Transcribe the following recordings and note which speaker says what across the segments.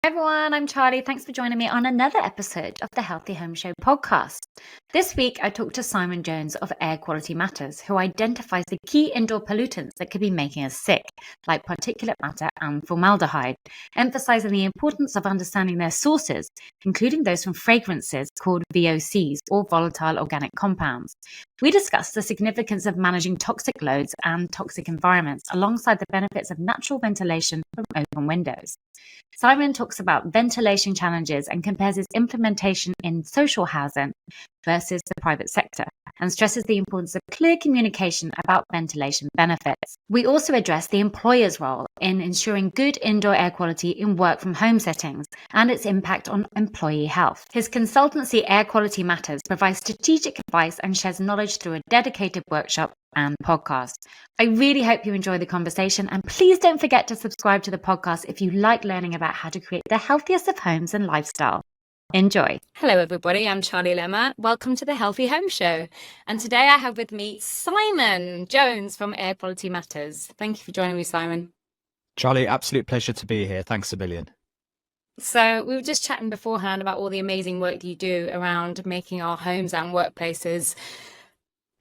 Speaker 1: Hi everyone, I'm Charlie. Thanks for joining me on another episode of the Healthy Home Show podcast. This week, I talked to Simon Jones of Air Quality Matters, who identifies the key indoor pollutants that could be making us sick, like particulate matter and formaldehyde, emphasizing the importance of understanding their sources, including those from fragrances called VOCs, or volatile organic compounds. We discussed the significance of managing toxic loads and toxic environments, alongside the benefits of natural ventilation from open windows. Simon talks about ventilation challenges and compares its implementation in social housing versus the private sector, and stresses the importance of clear communication about ventilation benefits. We also address the employer's role in ensuring good indoor air quality in work from home settings and its impact on employee health. His consultancy Air Quality Matters provides strategic advice and shares knowledge through a dedicated workshop and podcast. I really hope you enjoy the conversation, and please don't forget to subscribe to the podcast if you like learning about how to create the healthiest of homes and lifestyle. Enjoy. Hello everybody, I'm Charlie Lemmer. Welcome to the Healthy Home Show. And today I have with me Simon Jones from Air Quality Matters. Thank you for joining me, Simon.
Speaker 2: Charlie, absolute pleasure to be here. Thanks a million.
Speaker 1: So we were just chatting beforehand about all the amazing work that you do around making our homes and workplaces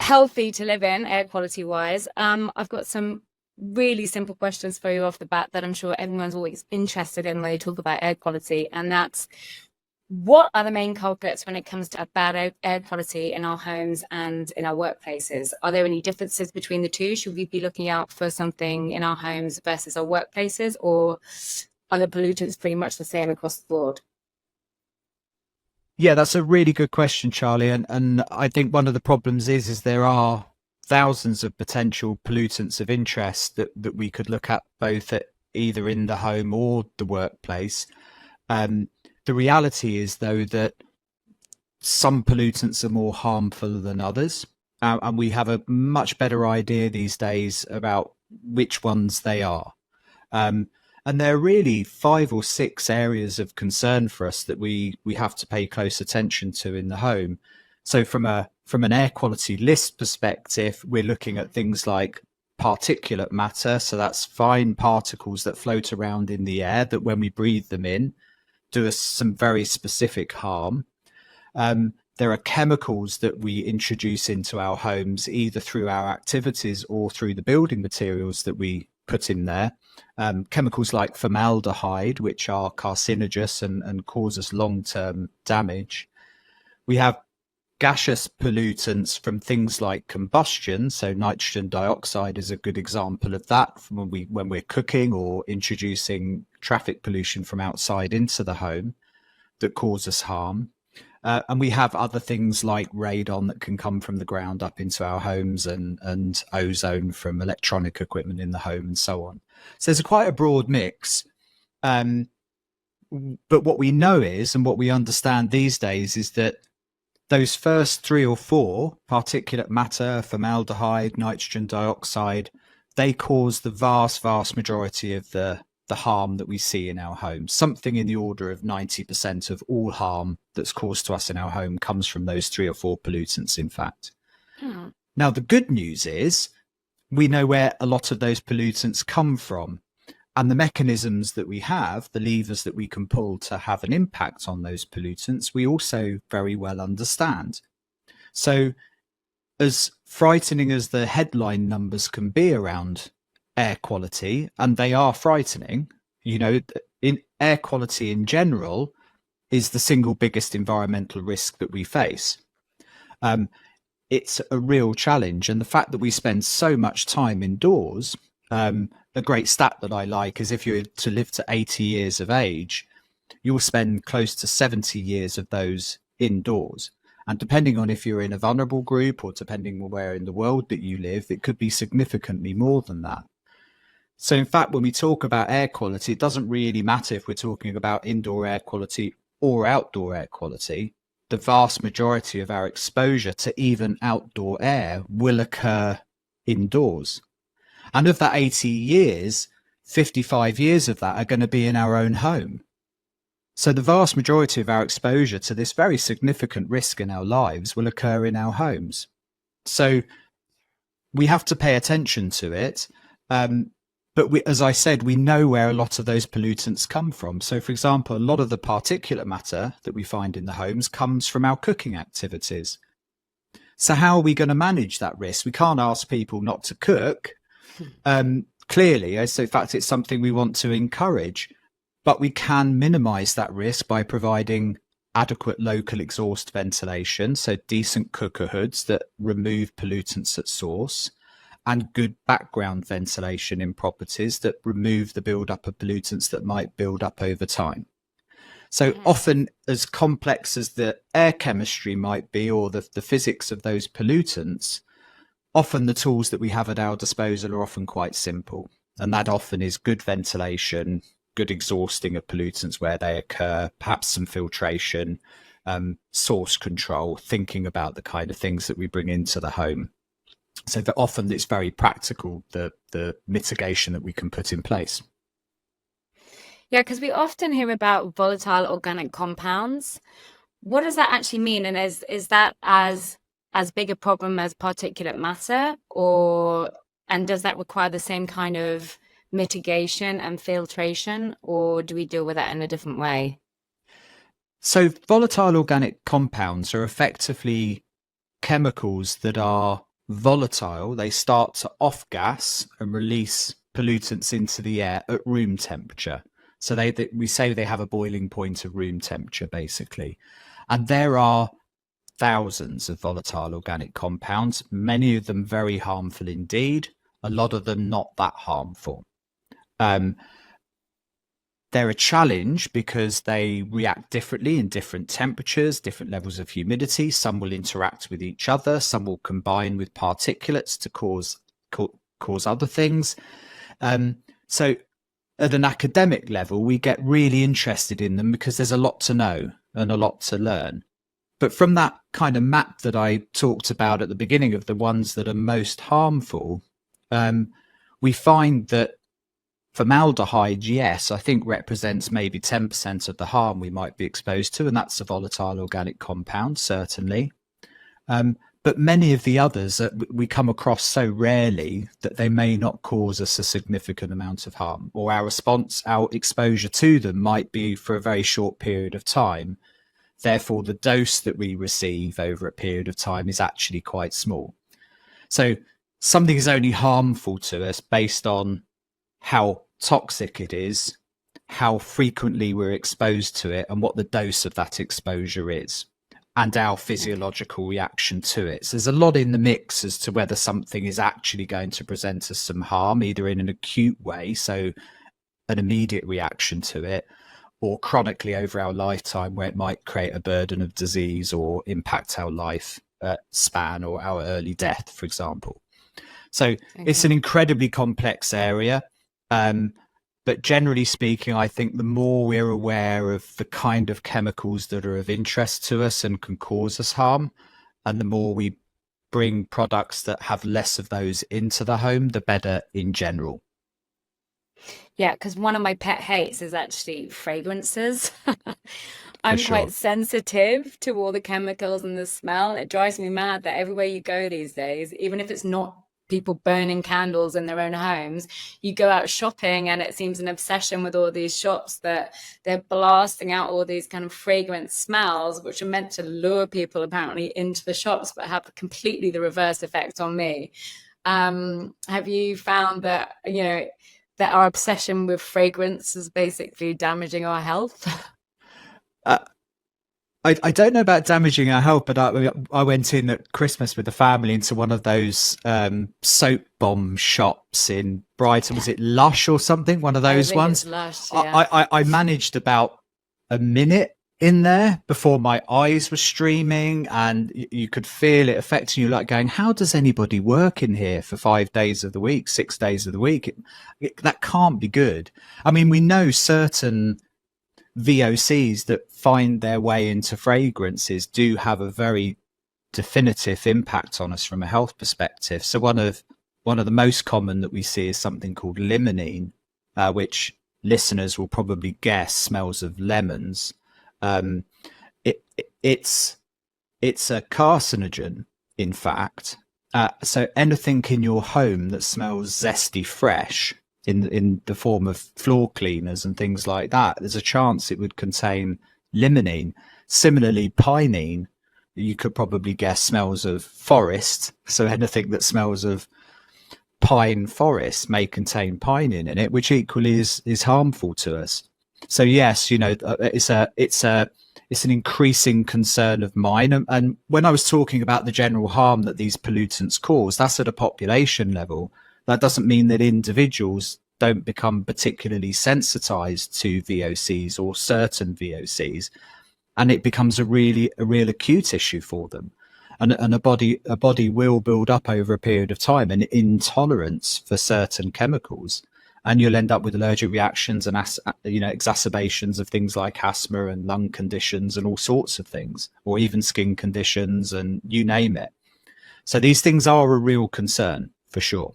Speaker 1: healthy to live in, air quality wise. I've got some really simple questions for you off the bat that I'm sure everyone's always interested in when they talk about air quality, and that's, what are the main culprits when it comes to bad air quality in our homes and in our workplaces? Are there any differences between the two? Should we be looking out for something in our homes versus our workplaces, or are the pollutants pretty much the same across the board?
Speaker 2: Yeah, that's a really good question, Charlie. And I think one of the problems is there are thousands of potential pollutants of interest that we could look at, both at either in the home or the workplace. The reality is, though, that some pollutants are more harmful than others. And we have a much better idea these days about which ones they are. And there are really 5 or 6 areas of concern for us that we have to pay close attention to in the home. So from an air quality list perspective, we're looking at things like particulate matter. So that's fine particles that float around in the air that when we breathe them in, do us some very specific harm. There are chemicals that we introduce into our homes, either through our activities or through the building materials that we put in there. Chemicals like formaldehyde, which are carcinogenous and cause us long-term damage. We have gaseous pollutants from things like combustion. So nitrogen dioxide is a good example of that, from when we're cooking or introducing traffic pollution from outside into the home that cause us harm. And we have other things like radon that can come from the ground up into our homes, and ozone from electronic equipment in the home, and so on. So there's quite a broad mix. But what we know is, and what we understand these days, is that those first 3 or 4, particulate matter, formaldehyde, nitrogen dioxide, they cause the vast majority of the harm that we see in our homes. Something in the order of 90% of all harm that's caused to us in our home comes from those 3 or 4 pollutants, in fact. Now, the good news is we know where a lot of those pollutants come from, and the mechanisms that we have, the levers that we can pull to have an impact on those pollutants, we also very well understand. So as frightening as the headline numbers can be around air quality, and they are frightening, in air quality in general is the single biggest environmental risk that we face. It's a real challenge. And the fact that we spend so much time indoors, a great stat that I like is, if you were to live to 80 years of age, you'll spend close to 70 years of those indoors. And depending on if you're in a vulnerable group, or depending on where in the world that you live, it could be significantly more than that. So in fact, when we talk about air quality, it doesn't really matter if we're talking about indoor air quality or outdoor air quality. The vast majority of our exposure to even outdoor air will occur indoors. And of that 80 years, 55 years of that are going to be in our own home. So the vast majority of our exposure to this very significant risk in our lives will occur in our homes. So we have to pay attention to it. But as I said, we know where a lot of those pollutants come from. So, for example, a lot of the particulate matter that we find in the homes comes from our cooking activities. So how are we going to manage that risk? We can't ask people not to cook. Clearly, so in fact, it's something we want to encourage, but we can minimize that risk by providing adequate local exhaust ventilation, so decent cooker hoods that remove pollutants at source, and good background ventilation in properties that remove the buildup of pollutants that might build up over time. So often, as complex as the air chemistry might be, or the physics of those pollutants, often the tools that we have at our disposal are often quite simple. And that often is good ventilation, good exhausting of pollutants where they occur, perhaps some filtration, source control, thinking about the kind of things that we bring into the home. So that often it's very practical, the mitigation that we can put in place.
Speaker 3: Yeah, because we often hear about volatile organic compounds. What does that actually mean? And is that as big a problem as particulate matter, and does that require the same kind of mitigation and filtration, or do we deal with that in a different way?
Speaker 2: So volatile organic compounds are effectively chemicals that are volatile. They start to off gas and release pollutants into the air at room temperature. So we say they have a boiling point of room temperature, basically. And there are thousands of volatile organic compounds, many of them very harmful indeed, a lot of them not that harmful. They're a challenge because they react differently in different temperatures, different levels of humidity. Some will interact with each other, some will combine with particulates to cause other things. So at an academic level, we get really interested in them because there's a lot to know and a lot to learn. But from that kind of map that I talked about at the beginning of the ones that are most harmful, we find that formaldehyde, yes, I think represents maybe 10% of the harm we might be exposed to, and that's a volatile organic compound, certainly. But many of the others that we come across so rarely that they may not cause us a significant amount of harm, or our exposure to them might be for a very short period of time. Therefore, the dose that we receive over a period of time is actually quite small. So something is only harmful to us based on how toxic it is, how frequently we're exposed to it, and what the dose of that exposure is, and our physiological reaction to it. So there's a lot in the mix as to whether something is actually going to present us some harm, either in an acute way, so an immediate reaction to it, or chronically over our lifetime where it might create a burden of disease or impact our life span or our early death, for example. So it's an incredibly complex area. But generally speaking, I think the more we're aware of the kind of chemicals that are of interest to us and can cause us harm, and the more we bring products that have less of those into the home, the better in general.
Speaker 3: Yeah, because one of my pet hates is actually fragrances. I'm quite sensitive to all the chemicals and the smell. It drives me mad that everywhere you go these days, even if it's not people burning candles in their own homes, you go out shopping and it seems an obsession with all these shops that they're blasting out all these kind of fragrant smells, which are meant to lure people apparently into the shops, but have completely the reverse effect on me. Have you found that, that our obsession with fragrance is basically damaging our health?
Speaker 2: I don't know about damaging our health, but I went in at Christmas with the family into one of those soap bomb shops in Brighton. Was it Lush or something? One of those ones?
Speaker 3: Lush, yeah.
Speaker 2: I managed about a minute in there before my eyes were streaming, and you could feel it affecting you, like going, how does anybody work in here for 5 days of the week, 6 days of the week? That can't be good. I mean, we know certain VOCs that find their way into fragrances do have a very definitive impact on us from a health perspective. So one of the most common that we see is something called limonene, which listeners will probably guess smells of lemons. It's a carcinogen, in fact. So anything in your home that smells zesty fresh in the form of floor cleaners and things like that, there's a chance it would contain limonene. Similarly, pinene, you could probably guess, smells of forest. So anything that smells of pine forest may contain pinene in it, which equally is harmful to us. So yes, it's an increasing concern of mine. And when I was talking about the general harm that these pollutants cause, that's at a population level. That doesn't mean that individuals don't become particularly sensitized to VOCs or certain VOCs, and it becomes a real acute issue for them. And a body will build up over a period of time an intolerance for certain chemicals, and you'll end up with allergic reactions and exacerbations of things like asthma and lung conditions and all sorts of things, or even skin conditions, and you name it. So these things are a real concern for sure.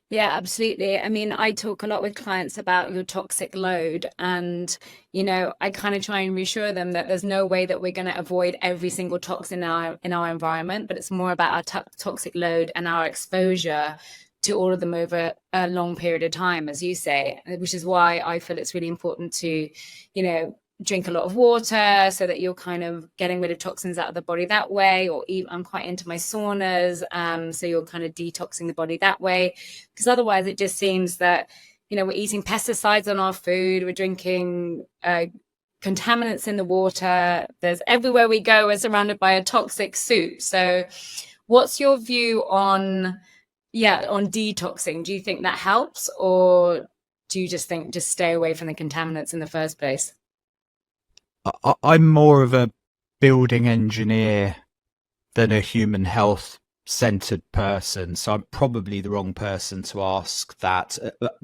Speaker 3: Yeah, absolutely. I mean, I talk a lot with clients about your toxic load, and, I kind of try and reassure them that there's no way that we're going to avoid every single toxin in our environment, but it's more about our toxic load and our exposure to all of them over a long period of time, as you say, which is why I feel it's really important to, drink a lot of water so that you're kind of getting rid of toxins out of the body that way, or even, I'm quite into my saunas, so you're kind of detoxing the body that way, because otherwise it just seems that we're eating pesticides on our food, we're drinking contaminants in the water, there's everywhere we go we're surrounded by a toxic soup. So what's your view on detoxing? Do you think that helps, or do you just think just stay away from the contaminants in the first place?
Speaker 2: I'm more of a building engineer than a human health centered person, so I'm probably the wrong person to ask that.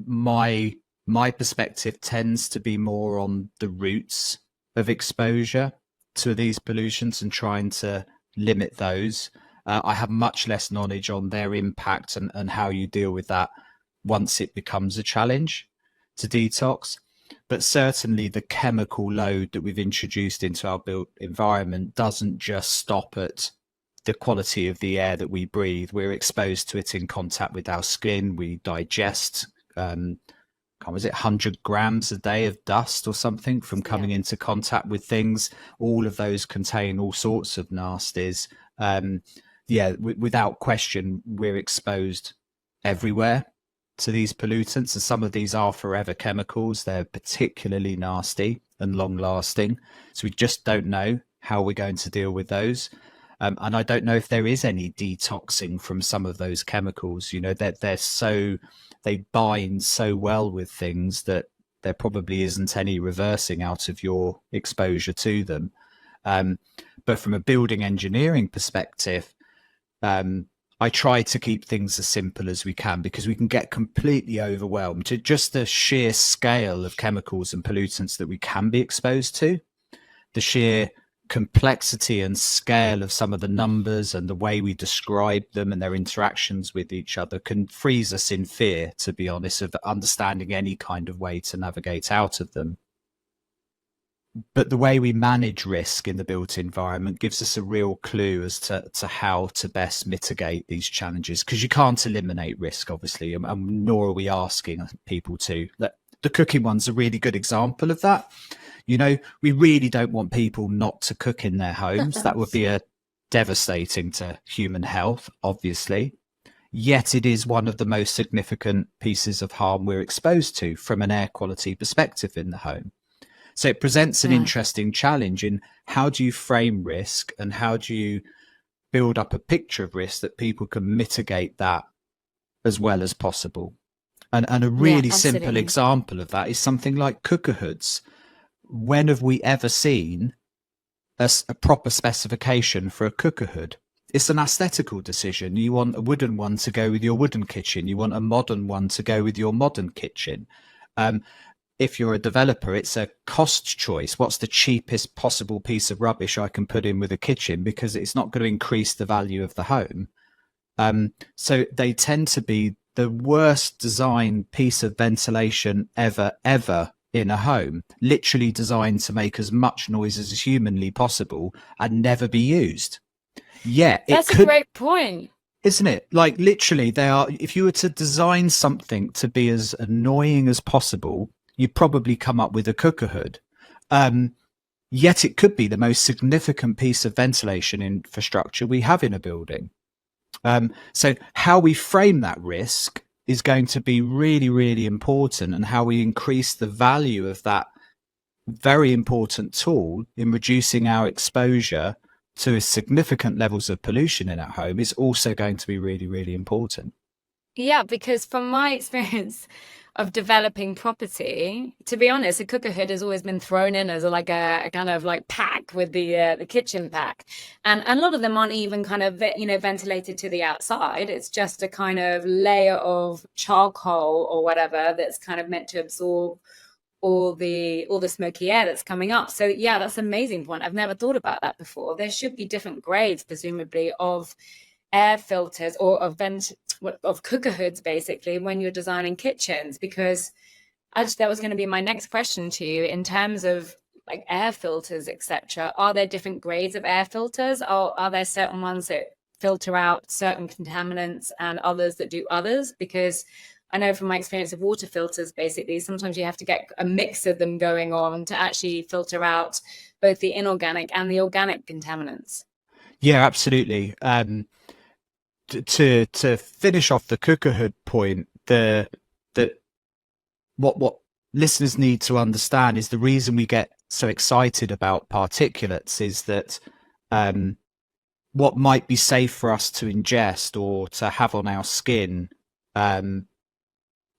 Speaker 2: My perspective tends to be more on the roots of exposure to these pollutions and trying to limit those. I have much less knowledge on their impact and how you deal with that once it becomes a challenge to detox. But certainly the chemical load that we've introduced into our built environment doesn't just stop at the quality of the air that we breathe. We're exposed to it in contact with our skin. We digest, 100 grams a day of dust or something from coming into contact with things. All of those contain all sorts of nasties. Without question, we're exposed everywhere to these pollutants, and some of these are forever chemicals. They're particularly nasty and long lasting, so we just don't know how we're going to deal with those, and I don't know if there is any detoxing from some of those chemicals. They bind so well with things that there probably isn't any reversing out of your exposure to them. But from a building engineering perspective, I try to keep things as simple as we can, because we can get completely overwhelmed to just the sheer scale of chemicals and pollutants that we can be exposed to. The sheer complexity and scale of some of the numbers and the way we describe them and their interactions with each other can freeze us in fear, to be honest, of understanding any kind of way to navigate out of them. But the way we manage risk in the built environment gives us a real clue as to how to best mitigate these challenges, because you can't eliminate risk, obviously, and nor are we asking people to. The cooking one's a really good example of that. We really don't want people not to cook in their homes. That would be devastating to human health, obviously. Yet it is one of the most significant pieces of harm we're exposed to from an air quality perspective in the home. So it presents an interesting challenge in how do you frame risk and how do you build up a picture of risk that people can mitigate that as well as possible. And a really simple example of that is something like cooker hoods. When have we ever seen a proper specification for a cooker hood? It's an aesthetical decision. You want a wooden one to go with your wooden kitchen. You want a modern one to go with your modern kitchen. If you're a developer, it's a cost choice. What's the cheapest possible piece of rubbish I can put in with a kitchen, because it's not going to increase the value of the home. So they tend to be the worst designed piece of ventilation ever in a home, literally designed to make as much noise as is humanly possible and never be used. Yeah,
Speaker 3: that's a great point.
Speaker 2: Isn't it? Like literally they are, if you were to design something to be as annoying as possible, you'd probably come up with a cooker hood. Yet it could be the most significant piece of ventilation infrastructure we have in a building. So how we frame that risk is going to be really, really important, and how we increase the value of that very important tool in reducing our exposure to significant levels of pollution in our home is also going to be really, really important.
Speaker 3: Yeah, because from my experience of developing property, to be honest, a cooker hood has always been thrown in as like a kind of like pack with the kitchen pack, and a lot of them aren't even kind of ventilated to the outside. It's just a kind of layer of charcoal or whatever that's kind of meant to absorb all the smoky air that's coming up. So yeah, that's an amazing point. I've never thought about that before. There should be different grades, presumably, of air filters or of cooker hoods, basically, when you're designing kitchens, because actually that was going to be my next question to you in terms of like air filters, etc. Are there different grades of air filters, or are there certain ones that filter out certain contaminants and others that do others? Because I know from my experience of water filters, basically, sometimes you have to get a mix of them going on to actually filter out both the inorganic and the organic contaminants.
Speaker 2: Yeah, absolutely. To finish off the cooker hood point, what listeners need to understand is the reason we get so excited about particulates is that what might be safe for us to ingest or to have on our skin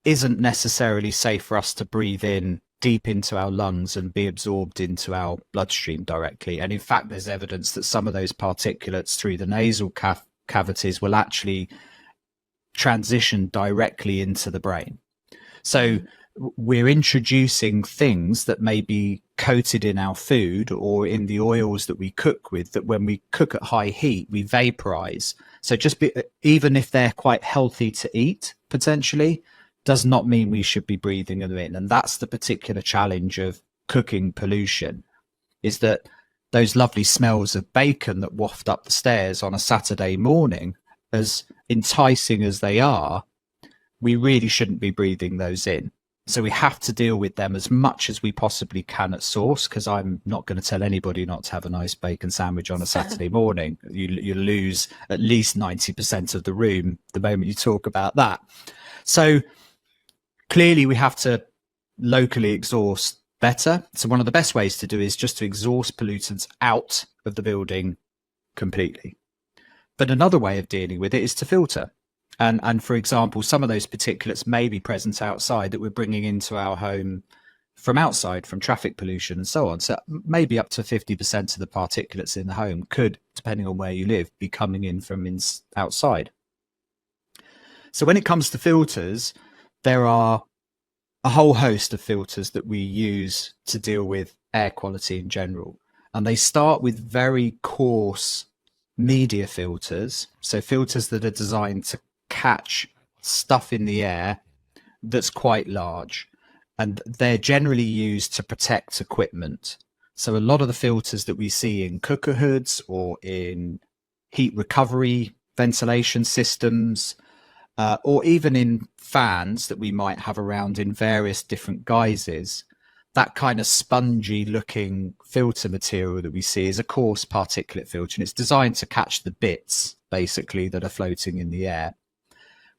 Speaker 2: isn't necessarily safe for us to breathe in deep into our lungs and be absorbed into our bloodstream directly. And in fact, there's evidence that some of those particulates through the nasal cavities will actually transition directly into the brain. So we're introducing things that may be coated in our food or in the oils that we cook with, that when we cook at high heat, we vaporize. So even if they're quite healthy to eat, potentially, does not mean we should be breathing them in. And that's the particular challenge of cooking pollution, is that those lovely smells of bacon that waft up the stairs on a Saturday morning, as enticing as they are, we really shouldn't be breathing those in. So we have to deal with them as much as we possibly can at source, because I'm not going to tell anybody not to have a nice bacon sandwich on a Saturday morning. You lose at least 90% of the room the moment you talk about that. So clearly we have to locally exhaust better. So one of the best ways to do is just to exhaust pollutants out of the building completely. But another way of dealing with it is to filter. And for example, some of those particulates may be present outside that we're bringing into our home from outside, from traffic pollution and so on. So maybe up to 50% of the particulates in the home could, depending on where you live, be coming in from outside. So when it comes to filters, there are a whole host of filters that we use to deal with air quality in general. And they start with very coarse media filters. So filters that are designed to catch stuff in the air that's quite large. And they're generally used to protect equipment. So a lot of the filters that we see in cooker hoods or in heat recovery ventilation systems, or even in fans that we might have around in various different guises, that kind of spongy looking filter material that we see is a coarse particulate filter, and it's designed to catch the bits basically that are floating in the air.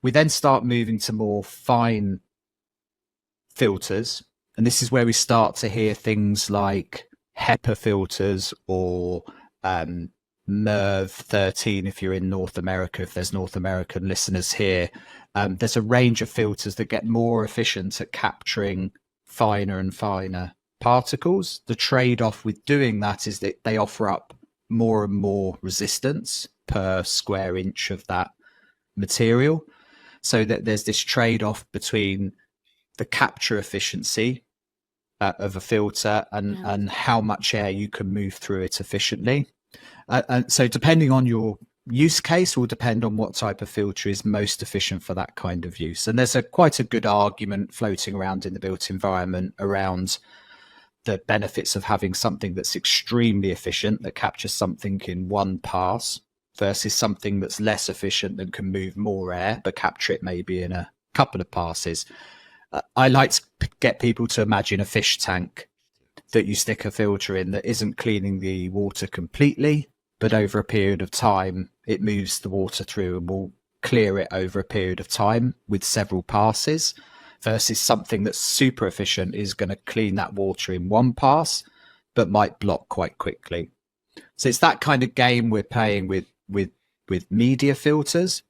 Speaker 2: We then start moving to more fine filters, and this is where we start to hear things like HEPA filters or MERV 13 if you're in North America, if there's North American listeners here. There's a range of filters that get more efficient at capturing finer and finer particles. The trade-off with doing that is that they offer up more and more resistance per square inch of that material, so that there's this trade-off between the capture efficiency of a filter and how much air you can move through it efficiently. And so depending on your use case will depend on what type of filter is most efficient for that kind of use. And there's quite a good argument floating around in the built environment around the benefits of having something that's extremely efficient, that captures something in one pass, versus something that's less efficient and can move more air but capture it maybe in a couple of passes. I like to get people to imagine a fish tank that you stick a filter in that isn't cleaning the water completely, but over a period of time it moves the water through and will clear it over a period of time with several passes, versus something that's super efficient is going to clean that water in one pass but might block quite quickly. So it's that kind of game we're playing with media filters,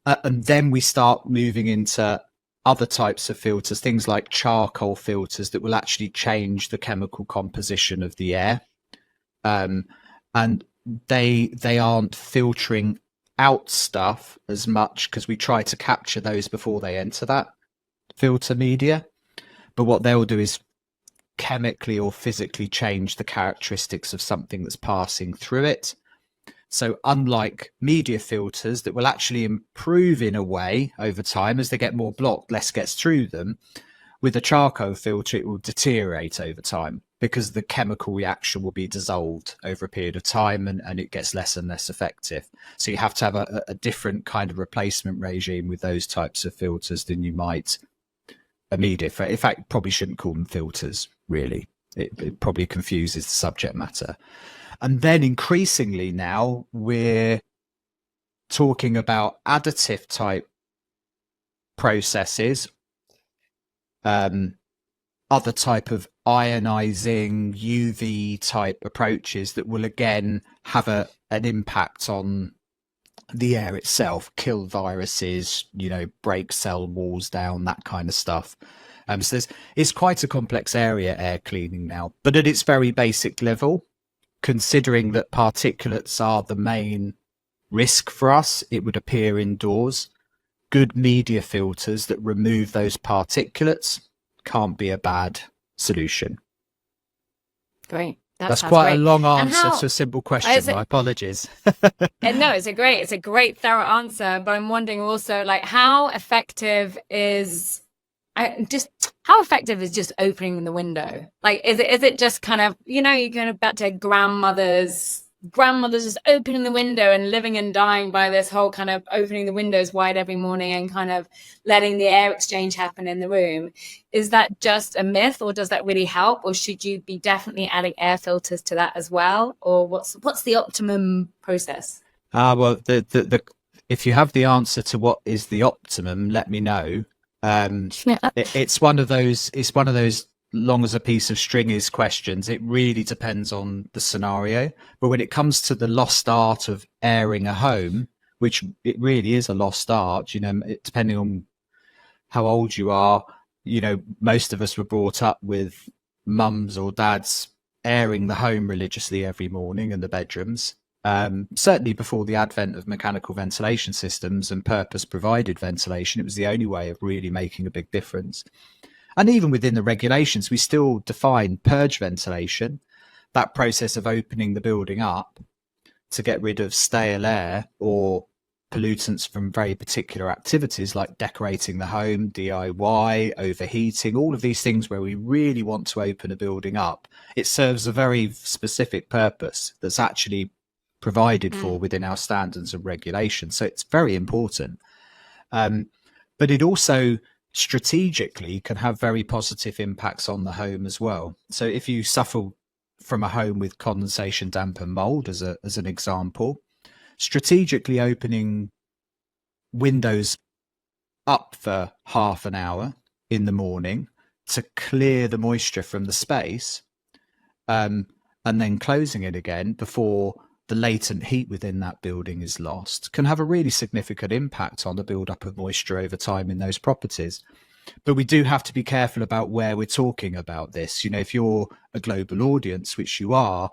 Speaker 2: and then we start moving into other types of filters, things like charcoal filters that will actually change the chemical composition of the air, and they aren't filtering out stuff as much because we try to capture those before they enter that filter media. But what they'll do is chemically or physically change the characteristics of something that's passing through it. So unlike media filters that will actually improve in a way over time as they get more blocked, less gets through them, with a charcoal filter it will deteriorate over time because the chemical reaction will be dissolved over a period of time, and it gets less and less effective. So you have to have a different kind of replacement regime with those types of filters than you might a media. In fact, probably shouldn't call them filters, really. It probably confuses the subject matter. And then increasingly now we're talking about additive type processes, other type of ionizing UV type approaches that will again have an impact on the air itself, kill viruses, break cell walls down, that kind of stuff. So it's quite a complex area, air cleaning now, but at its very basic level, considering that particulates are the main risk for us, it would appear indoors, good media filters that remove those particulates can't be a bad solution.
Speaker 3: Great.
Speaker 2: That's quite a long answer to a simple question. My apologies.
Speaker 3: No, it's a great thorough answer. But I'm wondering also, how effective is just opening the window? Is it just kind of, you're going back to grandmothers just opening the window and living and dying by this whole kind of opening the windows wide every morning and kind of letting the air exchange happen in the room. Is that just a myth, or does that really help? Or should you be definitely adding air filters to that as well? Or what's the optimum process?
Speaker 2: Well, if you have the answer to what is the optimum, let me know. It's one of those long as a piece of string is questions. It really depends on the scenario. But when it comes to the lost art of airing a home, which it really is a lost art, depending on how old you are, most of us were brought up with mums or dads airing the home religiously every morning in the bedrooms. Certainly before the advent of mechanical ventilation systems and purpose-provided ventilation, it was the only way of really making a big difference. And even within the regulations, we still define purge ventilation, that process of opening the building up to get rid of stale air or pollutants from very particular activities like decorating the home, DIY, overheating, all of these things where we really want to open a building up. It serves a very specific purpose that's actually provided for within our standards and regulations. So it's very important. But it also strategically can have very positive impacts on the home as well. So if you suffer from a home with condensation, damp and mold as an example, strategically opening windows up for half an hour in the morning to clear the moisture from the space, and then closing it again before the latent heat within that building is lost, can have a really significant impact on the build-up of moisture over time in those properties. But we do have to be careful about where we're talking about this. If you're a global audience, which you are,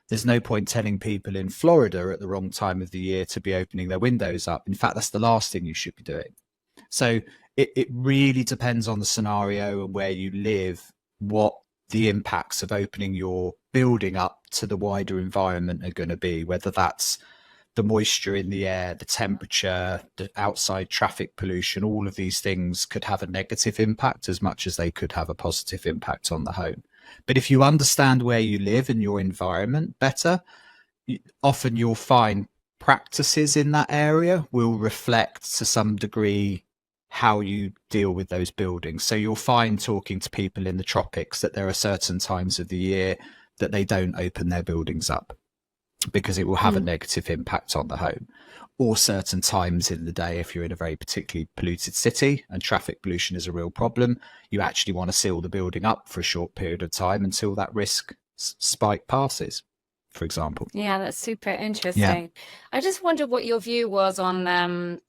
Speaker 2: there's no point telling people in Florida at the wrong time of the year to be opening their windows up. In fact, that's the last thing you should be doing. So it really depends on the scenario and where you live, what the impacts of opening your building up to the wider environment are going to be, whether that's the moisture in the air, the temperature, the outside traffic pollution. All of these things could have a negative impact as much as they could have a positive impact on the home. But if you understand where you live and your environment better, often you'll find practices in that area will reflect to some degree how you deal with those buildings. So you'll find, talking to people in the tropics, that there are certain times of the year that they don't open their buildings up because it will have a negative impact on the home. Or certain times in the day, if you're in a very particularly polluted city and traffic pollution is a real problem, you actually want to seal the building up for a short period of time until that risk spike passes, for example.
Speaker 3: Yeah, that's super interesting. I just wondered what your view was on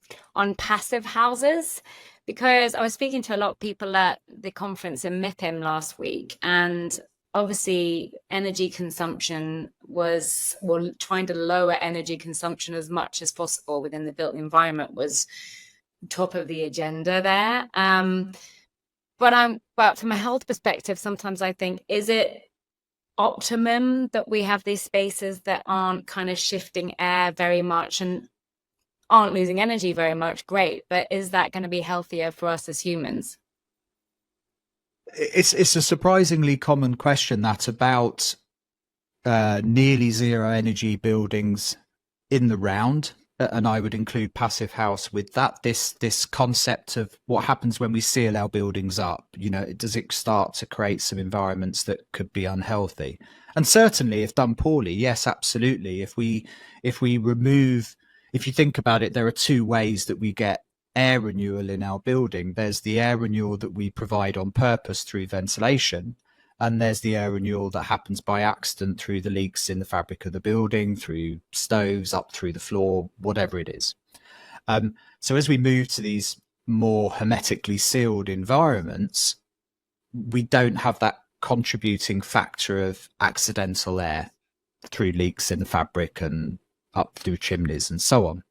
Speaker 3: passive houses, because I was speaking to a lot of people at the conference in MIPIM last week, and obviously energy consumption was, well, trying to lower energy consumption as much as possible within the built environment was top of the agenda there. But from a health perspective, sometimes I think, is it optimum that we have these spaces that aren't kind of shifting air very much and aren't losing energy very much? Great, but is that going to be healthier for us as humans?
Speaker 2: It's a surprisingly common question, that about nearly zero energy buildings in the round, and I would include Passive House with that. This concept of what happens when we seal our buildings up. Does it start to create some environments that could be unhealthy? And certainly, if done poorly, yes, absolutely. If you think about it, there are two ways that we get air renewal in our building. There's the air renewal that we provide on purpose through ventilation, and there's the air renewal that happens by accident through the leaks in the fabric of the building, through stoves, up through the floor, whatever it is. So as we move to these more hermetically sealed environments, we don't have that contributing factor of accidental air through leaks in the fabric and up through chimneys and so on.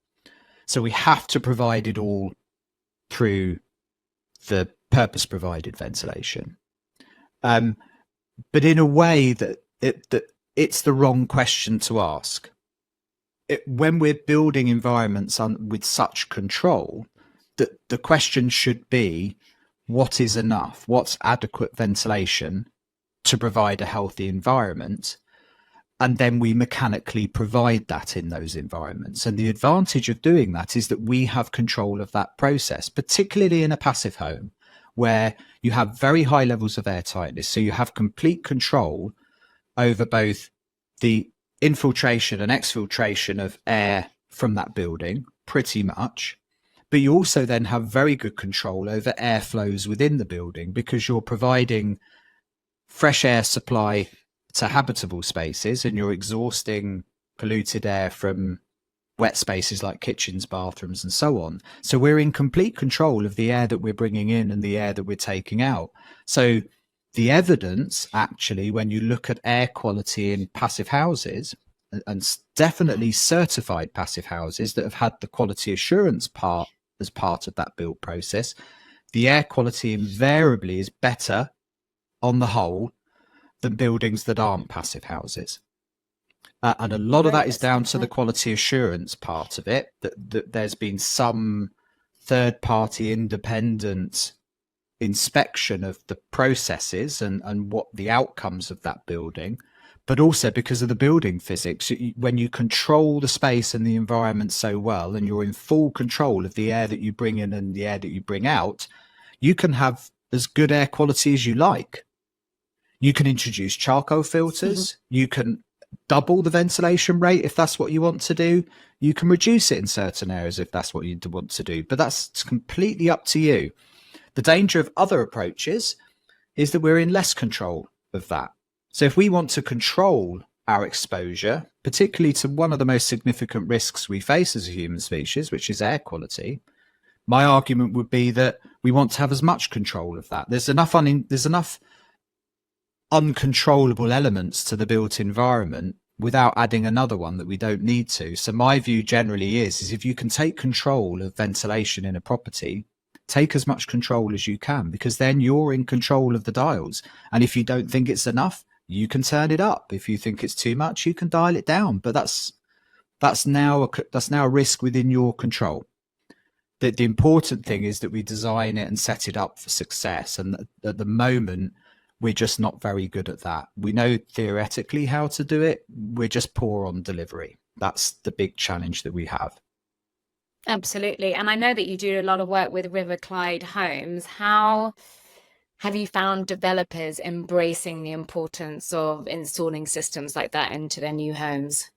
Speaker 2: So we have to provide it all through the purpose-provided ventilation. But in a way that it's the wrong question to ask. When we're building environments with such control, the question should be, what is enough? What's adequate ventilation to provide a healthy environment? And then we mechanically provide that in those environments. And the advantage of doing that is that we have control of that process, particularly in a passive home, where you have very high levels of air tightness. So you have complete control over both the infiltration and exfiltration of air from that building, pretty much. But you also then have very good control over air flows within the building, because you're providing fresh air supply to habitable spaces, and you're exhausting polluted air from wet spaces like kitchens, bathrooms, and so on. So we're in complete control of the air that we're bringing in and the air that we're taking out. So the evidence, actually, when you look at air quality in passive houses, and definitely certified passive houses that have had the quality assurance part as part of that build process, the air quality invariably is better on the whole than buildings that aren't passive houses. And a lot of that is down to the quality assurance part of it, that there's been some third-party independent inspection of the processes and what the outcomes of that building, but also because of the building physics. When you control the space and the environment so well, and you're in full control of the air that you bring in and the air that you bring out, you can have as good air quality as you like. You can introduce charcoal filters. You can double the ventilation rate if that's what you want to do. You can reduce it in certain areas if that's what you want to do. But that's completely up to you. The danger of other approaches is that we're in less control of that. So if we want to control our exposure, particularly to one of the most significant risks we face as a human species, which is air quality, my argument would be that we want to have as much control of that. There's enough uncontrollable elements to the built environment without adding another one that we don't need to. So my view generally is if you can take control of ventilation in a property, take as much control as you can, because then you're in control of the dials. And if you don't think it's enough, you can turn it up. If you think it's too much, you can dial it down. But that's now a risk within your control. The important thing is that we design it and set it up for success. And at the moment, we're just not very good at that. We know theoretically how to do it. We're just poor on delivery. That's the big challenge that we have.
Speaker 3: Absolutely. And I know that you do a lot of work with River Clyde Homes. How have you found developers embracing the importance of installing systems like that into their new homes?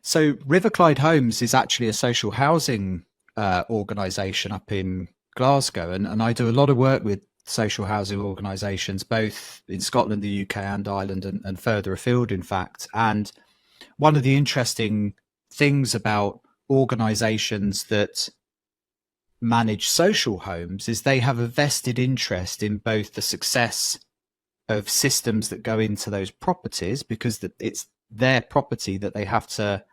Speaker 2: So River Clyde Homes is actually a social housing organisation up in Glasgow, and I do a lot of work with social housing organisations, both in Scotland, the UK and Ireland, and further afield, in fact. And one of the interesting things about organisations that manage social homes is they have a vested interest in both the success of systems that go into those properties, because it's their property that they have to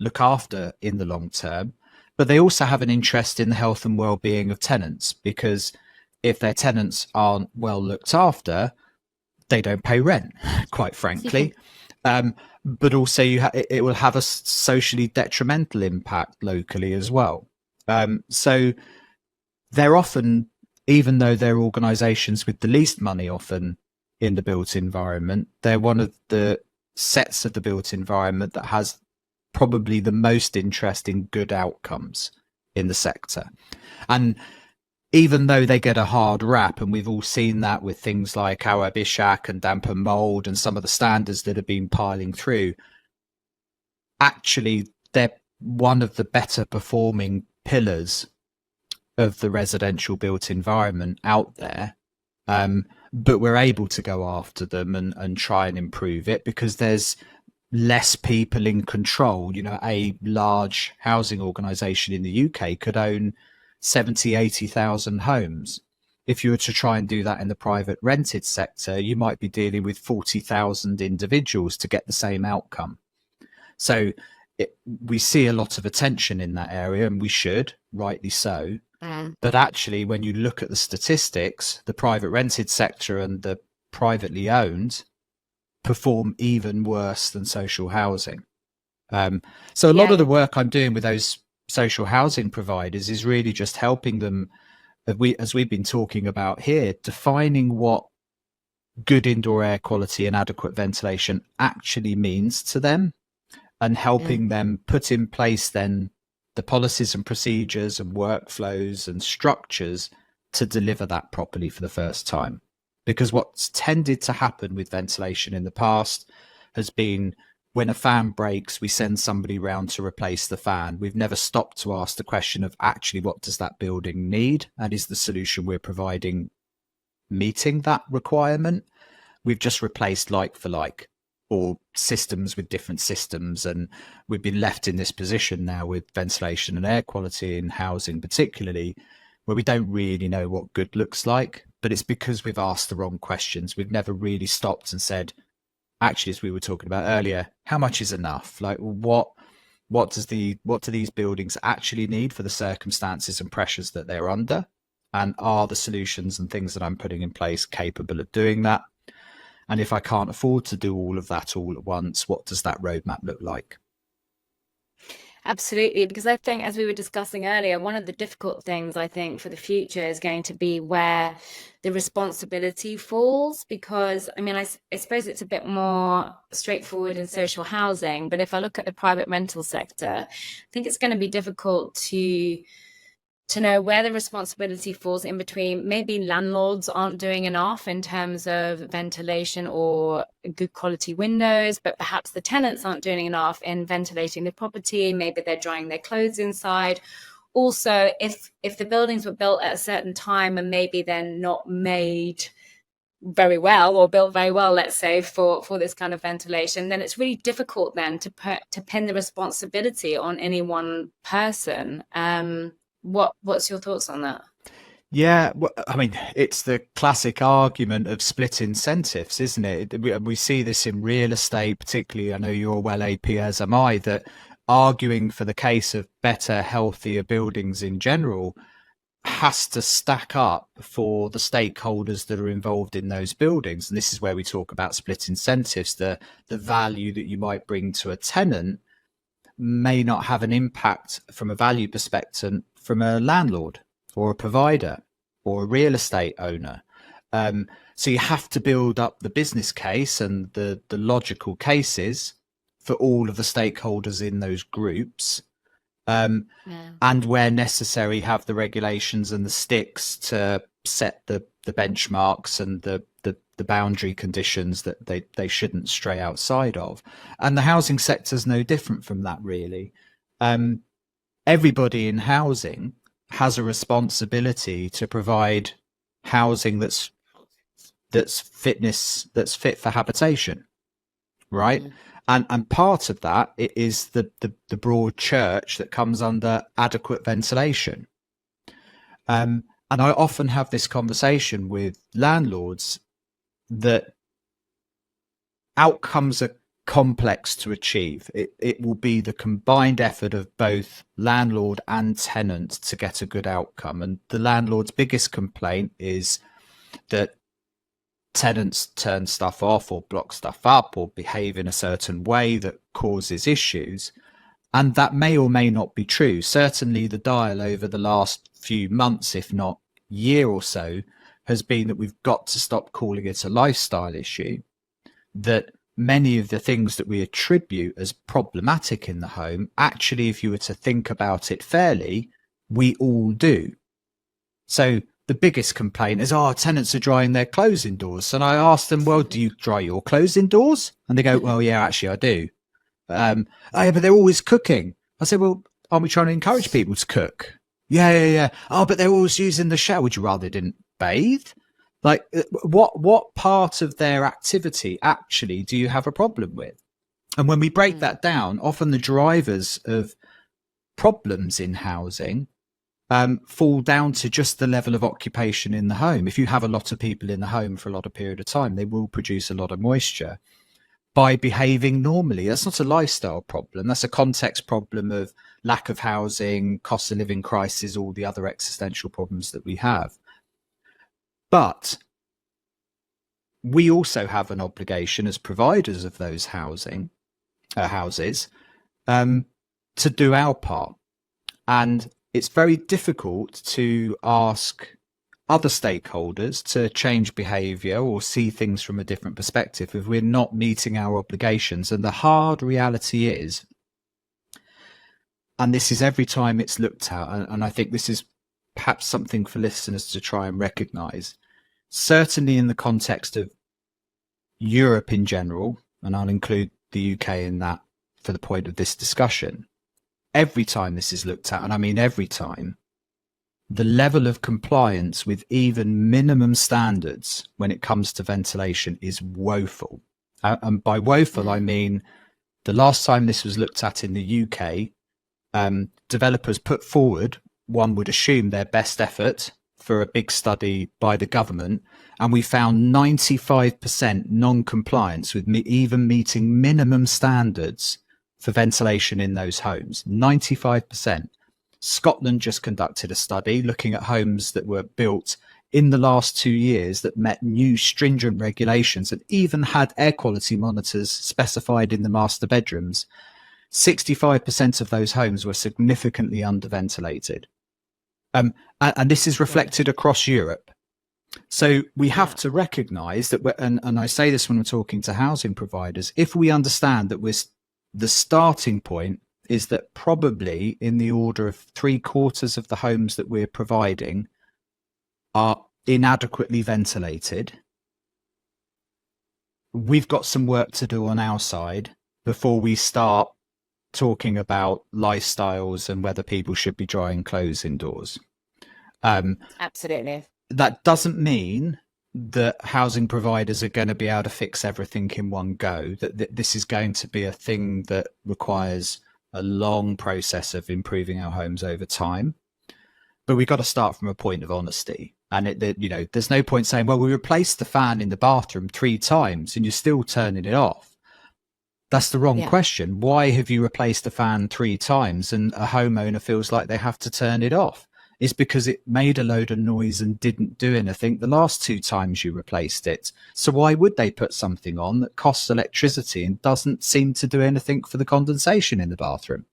Speaker 2: look after in the long term, but they also have an interest in the health and well-being of tenants, because if their tenants aren't well looked after, they don't pay rent, quite frankly. But also it will have a socially detrimental impact locally as well. So they're often, even though they're organisations with the least money often in the built environment, they're one of the sets of the built environment that has probably the most interesting good outcomes in the sector. And even though they get a hard rap, and we've all seen that with things like Awa Bishak and damp and mold and some of the standards that have been piling through, actually they're one of the better performing pillars of the residential built environment out there. But we're able to go after them and try and improve it because there's less people in control. You know, a large housing organisation in the UK could own 70, 80,000 homes. If you were to try and do that in the private rented sector, you might be dealing with 40,000 individuals to get the same outcome. So we see a lot of attention in that area, and we should, rightly so. But actually, when you look at the statistics, the private rented sector and the privately owned perform even worse than social housing. So a lot of the work I'm doing with those social housing providers is really just helping them, as we've been talking about here, defining what good indoor air quality and adequate ventilation actually means to them, and helping them put in place then the policies and procedures and workflows and structures to deliver that properly for the first time. Because what's tended to happen with ventilation in the past has been, when a fan breaks, we send somebody round to replace the fan. We've never stopped to ask the question of actually what does that building need, and is the solution we're providing meeting that requirement? We've just replaced like for like, or systems with different systems, and we've been left in this position now with ventilation and air quality in housing particularly, where we don't really know what good looks like. But it's because we've asked the wrong questions. We've never really stopped and said, actually, as we were talking about earlier, how much is enough? Like, what do these buildings actually need for the circumstances and pressures that they're under? And are the solutions and things that I'm putting in place capable of doing that? And if I can't afford to do all of that all at once, what does that roadmap look like?
Speaker 3: Absolutely, because I think, as we were discussing earlier, one of the difficult things I think for the future is going to be where the responsibility falls. Because, I mean, I suppose it's a bit more straightforward in social housing, but if I look at the private rental sector, I think it's going to be difficult to know where the responsibility falls in between. Maybe landlords aren't doing enough in terms of ventilation or good quality windows, but perhaps the tenants aren't doing enough in ventilating the property. Maybe they're drying their clothes inside. Also, if the buildings were built at a certain time and maybe they're not made very well or built very well, let's say, for this kind of ventilation, then it's really difficult then to pin the responsibility on any one person. What's your thoughts on that?
Speaker 2: Yeah, well, I mean, it's the classic argument of split incentives, isn't it? We see this in real estate, particularly. I know you're well AP as am I, that arguing for the case of better, healthier buildings in general has to stack up for the stakeholders that are involved in those buildings. And this is where we talk about split incentives. The value that you might bring to a tenant may not have an impact from a value perspective from a landlord or a provider or a real estate owner. So you have to build up the business case and the logical cases for all of the stakeholders in those groups.
Speaker 3: Yeah.
Speaker 2: And where necessary, have the regulations and the sticks to set the benchmarks and the boundary conditions that they shouldn't stray outside of. And the housing sector is no different from that, really. Everybody in housing has a responsibility to provide housing that's fit for habitation, right? And part of that is the broad church that comes under adequate ventilation. And I often have this conversation with landlords that outcomes are complex to achieve. It will be the combined effort of both landlord and tenant to get a good outcome. And the landlord's biggest complaint is that tenants turn stuff off or block stuff up or behave in a certain way that causes issues. And that may or may not be true. Certainly the dial over the last few months, if not year or so, has been that we've got to stop calling it a lifestyle issue, that many of the things that we attribute as problematic in the home, actually, if you were to think about it fairly, we all do. So the biggest complaint is, tenants are drying their clothes indoors. And I asked them, well, do you dry your clothes indoors? And they go, well, yeah, actually I do. Yeah, but they're always cooking. I said, well, aren't we trying to encourage people to cook? Yeah. Oh, but they're always using the shower. Would you rather they didn't bathe? Like, what part of their activity actually do you have a problem with? And when we break that down, often the drivers of problems in housing fall down to just the level of occupation in the home. If you have a lot of people in the home for a lot of period of time, they will produce a lot of moisture by behaving normally. That's not a lifestyle problem. That's a context problem of lack of housing, cost of living crisis, all the other existential problems that we have. But we also have an obligation as providers of those houses to do our part. And it's very difficult to ask other stakeholders to change behaviour or see things from a different perspective if we're not meeting our obligations. And the hard reality is, and this is every time it's looked at, and I think this is perhaps something for listeners to try and recognise, certainly in the context of Europe in general, and I'll include the UK in that for the point of this discussion, every time this is looked at, and I mean every time, the level of compliance with even minimum standards when it comes to ventilation is woeful. And by woeful, I mean the last time this was looked at in the UK, developers put forward, one would assume, their best effort for a big study by the government, and we found 95% non-compliance with even meeting minimum standards for ventilation in those homes. 95%. Scotland just conducted a study looking at homes that were built in the last 2 years that met new stringent regulations and even had air quality monitors specified in the master bedrooms. 65% of those homes were significantly underventilated. And this is reflected across Europe. So we have to recognise that, and I say this when I'm talking to housing providers, if we understand that the starting point is that probably in the order of 3/4 of the homes that we're providing are inadequately ventilated, we've got some work to do on our side before we start talking about lifestyles and whether people should be drying clothes indoors.
Speaker 3: Absolutely.
Speaker 2: That doesn't mean that housing providers are going to be able to fix everything in one go, that this is going to be a thing that requires a long process of improving our homes over time. But we've got to start from a point of honesty. And there's no point saying, well, we replaced the fan in the bathroom 3 times and you're still turning it off. That's the wrong question. Why have you replaced the fan 3 times and a homeowner feels like they have to turn it off? It's because it made a load of noise and didn't do anything the last 2 times you replaced it. So why would they put something on that costs electricity and doesn't seem to do anything for the condensation in the bathroom?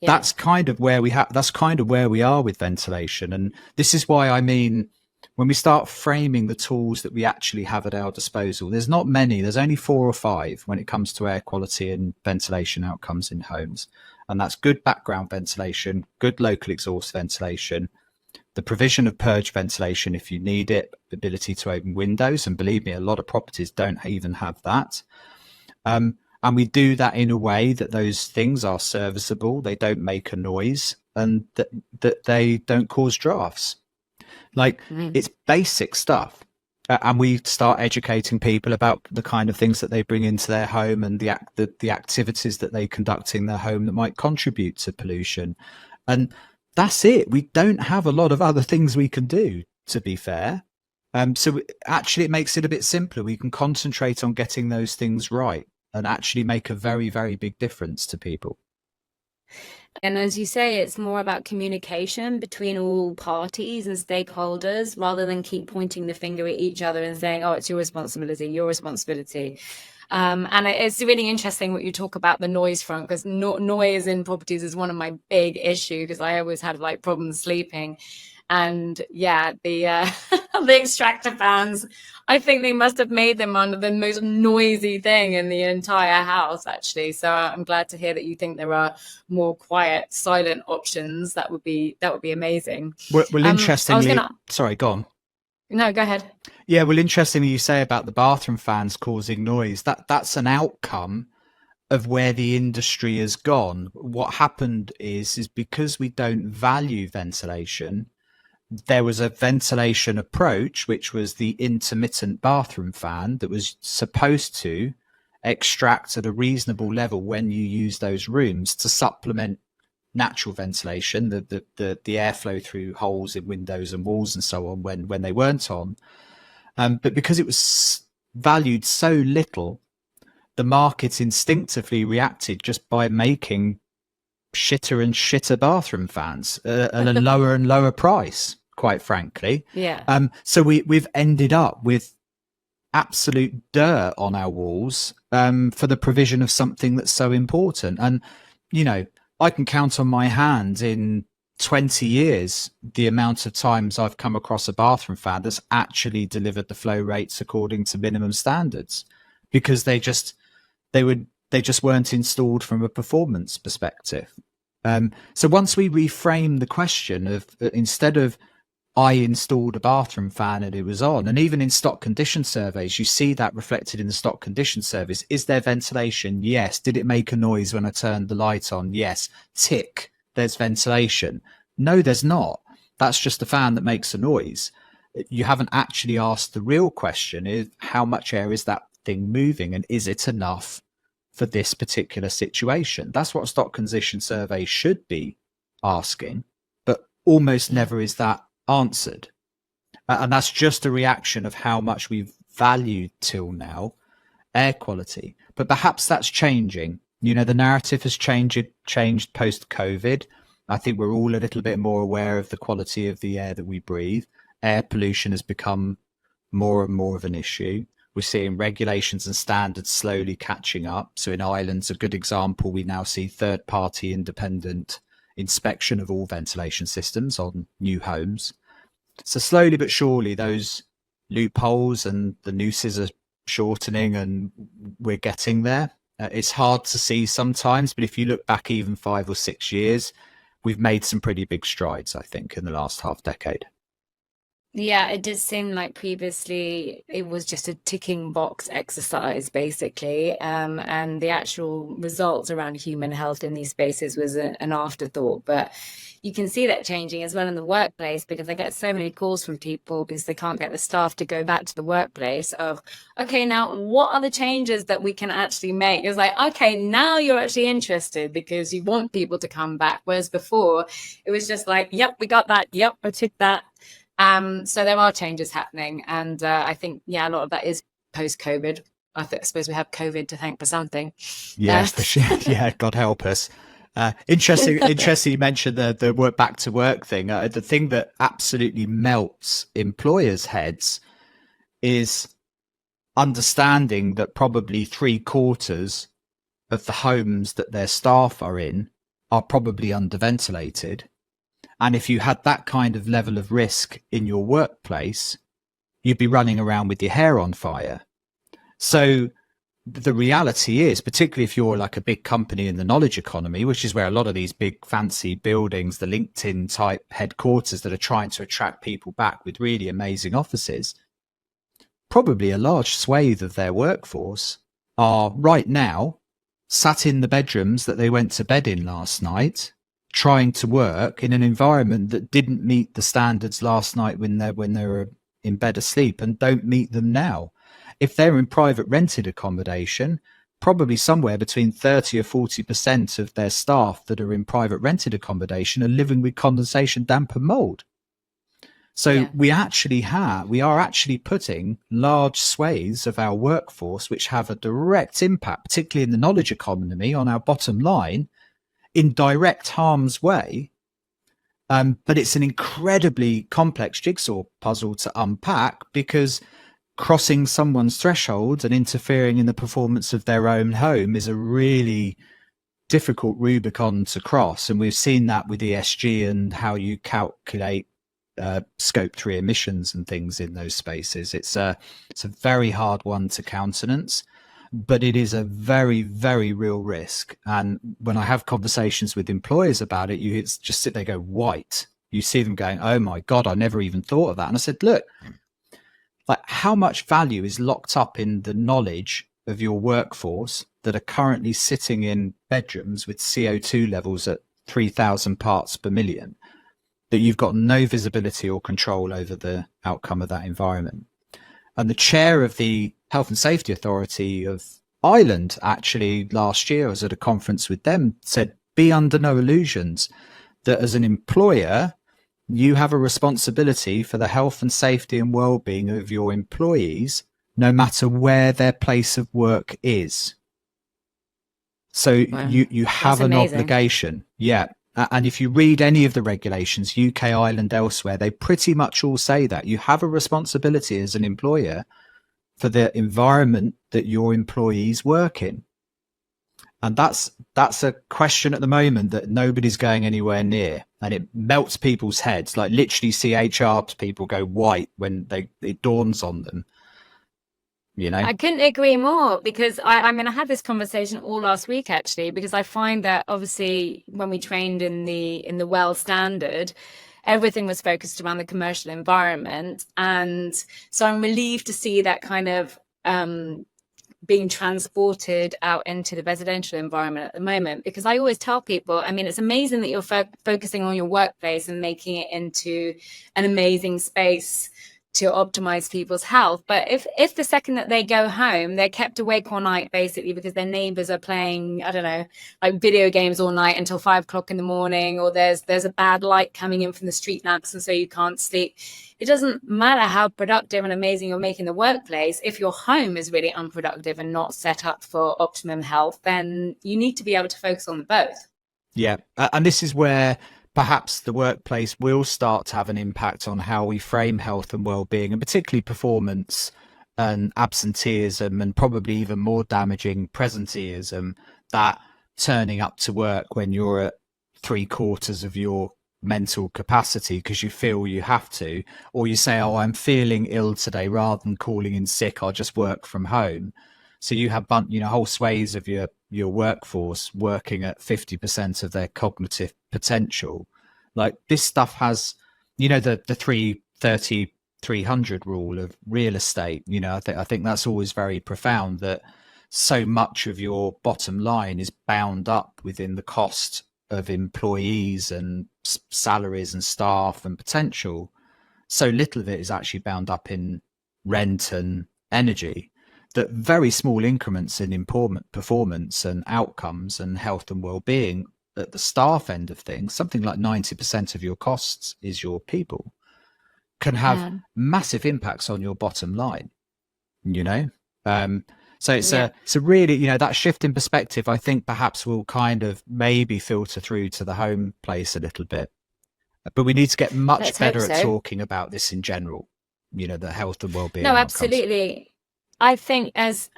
Speaker 2: That's kind of where we are with ventilation. And this is why, I mean, when we start framing the tools that we actually have at our disposal, there's not many, there's only 4 or 5 when it comes to air quality and ventilation outcomes in homes. And that's good background ventilation, good local exhaust ventilation, the provision of purge ventilation if you need it, the ability to open windows. And believe me, a lot of properties don't even have that. And we do that in a way that those things are serviceable, they don't make a noise, and that they don't cause drafts. Like, it's basic stuff. And we start educating people about the kind of things that they bring into their home and the activities that they conduct in their home that might contribute to pollution. And that's it. We don't have a lot of other things we can do, to be fair. So actually, it makes it a bit simpler. We can concentrate on getting those things right and actually make a very, very big difference to people.
Speaker 3: And as you say, it's more about communication between all parties and stakeholders rather than keep pointing the finger at each other and saying, oh, it's your responsibility, your responsibility. And it's really interesting what you talk about the noise front, because noise in properties is one of my big issues, because I always had like problems sleeping. And yeah, the the extractor fans, I think they must have made them under the most noisy thing in the entire house, actually. So I'm glad to hear that you think there are more quiet, silent options. That would be amazing.
Speaker 2: Well, interestingly, sorry, go on.
Speaker 3: No, go ahead.
Speaker 2: Yeah, well, interestingly, you say about the bathroom fans causing noise. That's an outcome of where the industry has gone. What happened is because we don't value ventilation, there was a ventilation approach, which was the intermittent bathroom fan that was supposed to extract at a reasonable level when you use those rooms to supplement natural ventilation, the airflow through holes in windows and walls and so on when they weren't on. But because it was valued so little, the market instinctively reacted just by making shitter and shitter bathroom fans at a lower and lower price, quite frankly.
Speaker 3: Yeah.
Speaker 2: So we've ended up with absolute dirt on our walls for the provision of something that's so important. And, you know, I can count on my hand in 20 years the amount of times I've come across a bathroom fan that's actually delivered the flow rates according to minimum standards, because they just weren't installed from a performance perspective. So once we reframe the question of, instead of I installed a bathroom fan and it was on, and even in stock condition surveys, you see that reflected in the stock condition surveys. Is there ventilation? Yes. Did it make a noise when I turned the light on? Yes. Tick, there's ventilation. No, there's not. That's just a fan that makes a noise. You haven't actually asked the real question, is how much air is that thing moving, and is it enough for this particular situation? That's what a stock condition survey should be asking, but almost never is that answered. And that's just a reaction of how much we've valued till now air quality. But perhaps that's changing. You know, the narrative has changed post-COVID. I think we're all a little bit more aware of the quality of the air that we breathe. Air pollution has become more and more of an issue. We're seeing regulations and standards slowly catching up. So in Ireland's a good example. We now see third-party independent inspection of all ventilation systems on new homes. So slowly but surely those loopholes and the nooses are shortening, and we're getting there. It's hard to see sometimes, but if you look back even 5 or 6 years, we've made some pretty big strides, I think, in the last half decade.
Speaker 3: Yeah, it did seem like previously it was just a ticking box exercise, basically, and the actual results around human health in these spaces was an afterthought. But you can see that changing as well in the workplace, because I get so many calls from people because they can't get the staff to go back to the workplace of, okay, now what are the changes that we can actually make? It's like, okay, now you're actually interested because you want people to come back. Whereas before it was just like, yep, we got that. Yep, I took that. So there are changes happening, and I think, yeah, a lot of that is post-COVID. I suppose we have COVID to thank for something.
Speaker 2: Yes, for sure. Yeah, God help us. Interesting you mentioned the work back to work thing. The thing that absolutely melts employers' heads is understanding that probably 3/4 of the homes that their staff are in are probably underventilated. And if you had that kind of level of risk in your workplace, you'd be running around with your hair on fire. So the reality is, particularly if you're like a big company in the knowledge economy, which is where a lot of these big fancy buildings, the LinkedIn type headquarters that are trying to attract people back with really amazing offices, probably a large swathe of their workforce are right now sat in the bedrooms that they went to bed in last night, trying to work in an environment that didn't meet the standards last night when they were in bed asleep, and don't meet them now. If they're in private rented accommodation, probably somewhere between 30 or 40% of their staff that are in private rented accommodation are living with condensation, damp and mold. So we are actually putting large swathes of our workforce, which have a direct impact, particularly in the knowledge economy, on our bottom line in direct harm's way. But it's an incredibly complex jigsaw puzzle to unpack, because crossing someone's threshold and interfering in the performance of their own home is a really difficult Rubicon to cross. And we've seen that with ESG and how you calculate scope 3 emissions and things in those spaces. It's a very hard one to countenance, but it is a very, very real risk. And when I have conversations with employers about it, you just sit there, go white. You see them going, oh my God, I never even thought of that. And I said, look, like, how much value is locked up in the knowledge of your workforce that are currently sitting in bedrooms with CO2 levels at 3,000 parts per million, that you've got no visibility or control over the outcome of that environment? And the chair of the Health and Safety Authority of Ireland, actually last year, I was at a conference with them, said, be under no illusions that as an employer, you have a responsibility for the health and safety and well-being of your employees, no matter where their place of work is. So wow. you have an obligation. Yeah. And if you read any of the regulations, UK, Ireland, elsewhere, they pretty much all say that you have a responsibility as an employer for the environment that your employees work in. And that's a question at the moment that nobody's going anywhere near. And it melts people's heads. Like, literally see HR people go white when it dawns on them. You know,
Speaker 3: I couldn't agree more, because I mean, I had this conversation all last week, actually, because I find that obviously when we trained in the WELL standard, everything was focused around the commercial environment. And so I'm relieved to see that kind of being transported out into the residential environment at the moment, because I always tell people, I mean, it's amazing that you're focusing on your workplace and making it into an amazing space to optimize people's health. But if the second that they go home, they're kept awake all night, basically, because their neighbors are playing, I don't know, like video games all night until 5 o'clock in the morning, or there's a bad light coming in from the street lamps, and so you can't sleep. It doesn't matter how productive and amazing you're making the workplace. If your home is really unproductive and not set up for optimum health, then you need to be able to focus on both.
Speaker 2: Yeah. And this is where perhaps the workplace will start to have an impact on how we frame health and well-being, and particularly performance and absenteeism, and probably even more damaging presenteeism, that turning up to work when you're at 3/4 of your mental capacity because you feel you have to, or you say, oh, I'm feeling ill today, rather than calling in sick, I'll just work from home. So you have whole swathes of your workforce working at 50% of their cognitive potential. Like, this stuff has, the 330-300 rule of real estate. I think that's always very profound, that so much of your bottom line is bound up within the cost of employees and salaries and staff and potential. So little of it is actually bound up in rent and energy, that very small increments in performance and outcomes and health and well-being at the staff end of things, something like 90% of your costs is your people, can have massive impacts on your bottom line, So it's a really, that shift in perspective, I think perhaps will kind of maybe filter through to the home place a little bit. But we need to get much better at talking about this in general, the health and well-being.
Speaker 3: No,
Speaker 2: outcomes.
Speaker 3: Absolutely. I think as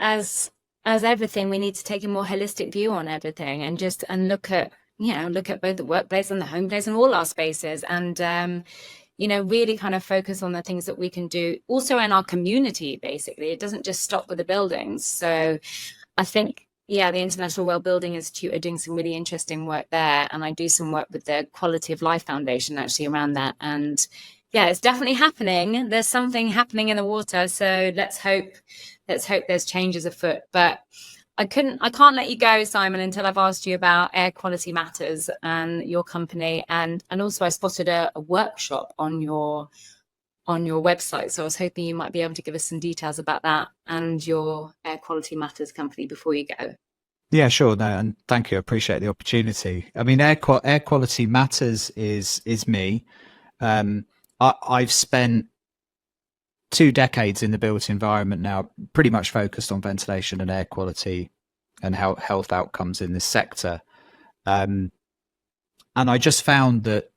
Speaker 3: everything, we need to take a more holistic view on everything, and look at look at both the workplace and the home place and all our spaces, and really kind of focus on the things that we can do also in our community. Basically, it doesn't just stop with the buildings. So I think, the International Well Building Institute are doing some really interesting work there, and I do some work with the Quality of Life Foundation actually around that. And it's definitely happening. There's something happening in the water. So let's hope there's changes afoot. But I can't let you go, Simon, until I've asked you about Air Quality Matters and your company. And also I spotted a workshop on your website. So I was hoping you might be able to give us some details about that and your Air Quality Matters company before you go.
Speaker 2: Yeah, sure. No, and thank you. I appreciate the opportunity. I mean, Air Quality Matters is me. I've spent 2 decades in the built environment now, pretty much focused on ventilation and air quality and health outcomes in this sector. And I just found that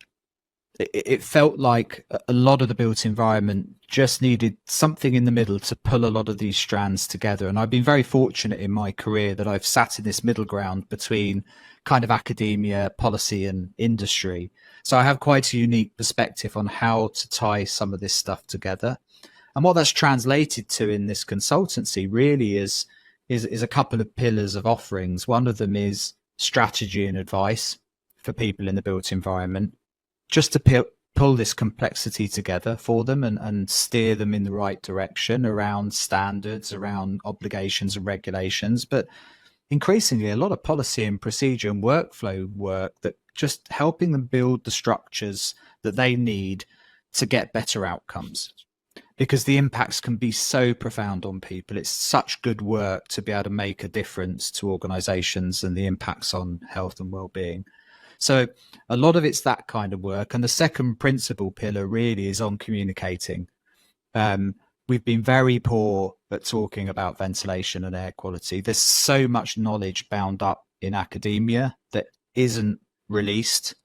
Speaker 2: it felt like a lot of the built environment just needed something in the middle to pull a lot of these strands together. And I've been very fortunate in my career that I've sat in this middle ground between kind of academia, policy and industry. So I have quite a unique perspective on how to tie some of this stuff together. And what that's translated to in this consultancy really is a couple of pillars of offerings. One of them is strategy and advice for people in the built environment, just to pull this complexity together for them and steer them in the right direction around standards, around obligations and regulations. But increasingly, a lot of policy and procedure and workflow work that just helping them build the structures that they need to get better outcomes. Because the impacts can be so profound on people. It's such good work to be able to make a difference to organizations and the impacts on health and well-being. So a lot of it's that kind of work. And the second principal pillar really is on communicating. We've been very poor at talking about ventilation and air quality. There's so much knowledge bound up in academia that isn't released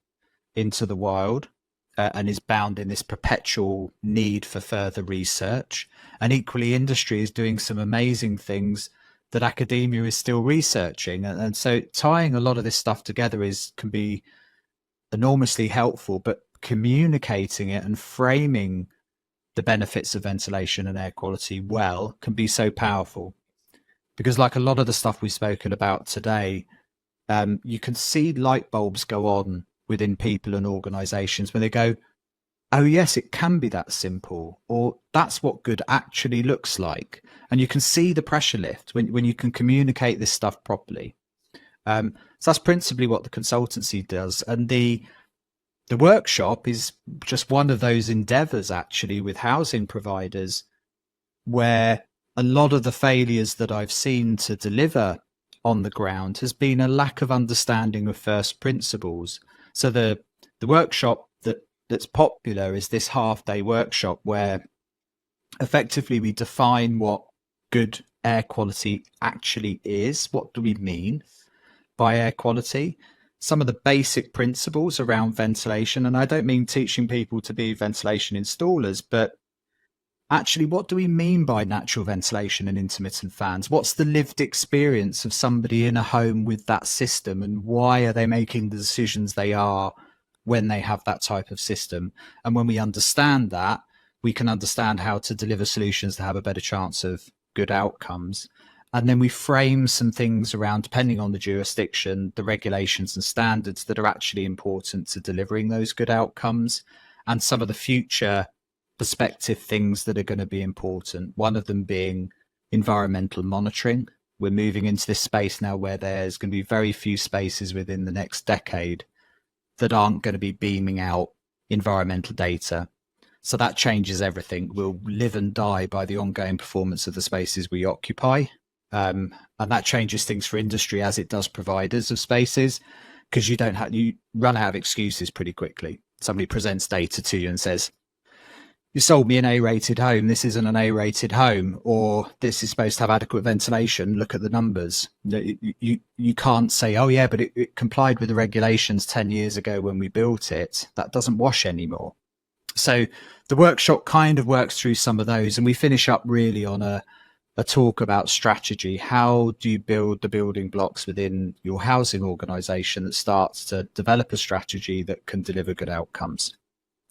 Speaker 2: into the wild. And is bound in this perpetual need for further research. And equally, industry is doing some amazing things that academia is still researching. And so tying a lot of this stuff together can be enormously helpful, but communicating it and framing the benefits of ventilation and air quality well can be so powerful. Because like a lot of the stuff we've spoken about today, you can see light bulbs go on within people and organizations when they go, oh yes, it can be that simple, or that's what good actually looks like. And you can see the pressure lift when you can communicate this stuff properly. So that's principally what the consultancy does. And the workshop is just one of those endeavors actually with housing providers where a lot of the failures that I've seen to deliver on the ground has been a lack of understanding of first principles. So the workshop that's popular is this half-day workshop where effectively we define what good air quality actually is. What do we mean by air quality? Some of the basic principles around ventilation, and I don't mean teaching people to be ventilation installers, but actually what do we mean by natural ventilation and intermittent fans? What's the lived experience of somebody in a home with that system, and why are they making the decisions they are when they have that type of system? And when we understand that, we can understand how to deliver solutions to have a better chance of good outcomes. And then we frame some things around, depending on the jurisdiction, the regulations and standards that are actually important to delivering those good outcomes, and some of the future perspective things that are going to be important. One of them being environmental monitoring. We're moving into this space now where there's going to be very few spaces within the next decade that aren't going to be beaming out environmental data. So that changes everything. We'll live and die by the ongoing performance of the spaces we occupy. And that changes things for industry as it does providers of spaces, because you run out of excuses pretty quickly. Somebody presents data to you and says, you sold me an A-rated home. This isn't an A-rated home, or this is supposed to have adequate ventilation. Look at the numbers. You can't say, oh yeah, but it complied with the regulations 10 years ago when we built it. That doesn't wash anymore. So the workshop kind of works through some of those, and we finish up really on a a talk about strategy. How do you build the building blocks within your housing organization that starts to develop a strategy that can deliver good outcomes?